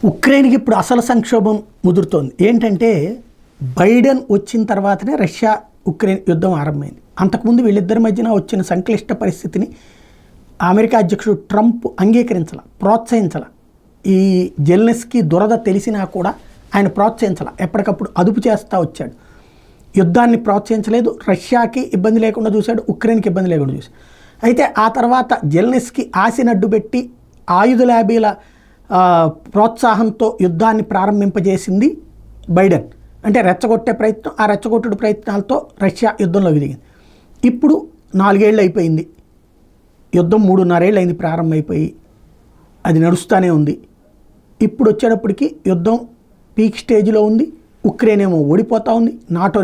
ఉక్రెయిన్కి ఇప్పుడు అసలు సంక్షోభం ముదురుతోంది. ఏంటంటే బైడెన్ వచ్చిన తర్వాతనే రష్యా ఉక్రెయిన్ యుద్ధం ఆరంభమైంది. అంతకుముందు వీళ్ళిద్దరి మధ్యన వచ్చిన సంక్లిష్ట పరిస్థితిని అమెరికా అధ్యక్షుడు ట్రంప్ అంగీకరించాల, ప్రోత్సహించాల. ఈ జెలెన్స్కీ దురద తెలిసినా కూడా ఆయన ప్రోత్సహించాల, ఎప్పటికప్పుడు అదుపు చేస్తూ వచ్చాడు. యుద్ధాన్ని ప్రోత్సహించలేదు, రష్యాకి ఇబ్బంది లేకుండా చూశాడు, ఉక్రెయిన్కి ఇబ్బంది లేకుండా చూశాడు. అయితే ఆ తర్వాత జెలెన్స్కీ ఆశనడ్డు పెట్టి ఆయుధ ల్యాబీల ప్రోత్సాహంతో యుద్ధాన్ని ప్రారంభింపజేసింది బైడెన్. అంటే రెచ్చగొట్టే ప్రయత్నం, ఆ రెచ్చగొట్టుడు ప్రయత్నాలతో రష్యా యుద్ధంలోకి దిగింది. ఇప్పుడు 4 ఏళ్ళు అయిపోయింది, యుద్ధం 3.5 ఏళ్ళు అయింది ప్రారంభమైపోయి, అది నడుస్తూనే ఉంది. ఇప్పుడు వచ్చేటప్పటికి యుద్ధం పీక్ స్టేజ్లో ఉంది. ఉక్రెయిన్ ఏమో ఓడిపోతూ ఉంది, నాటో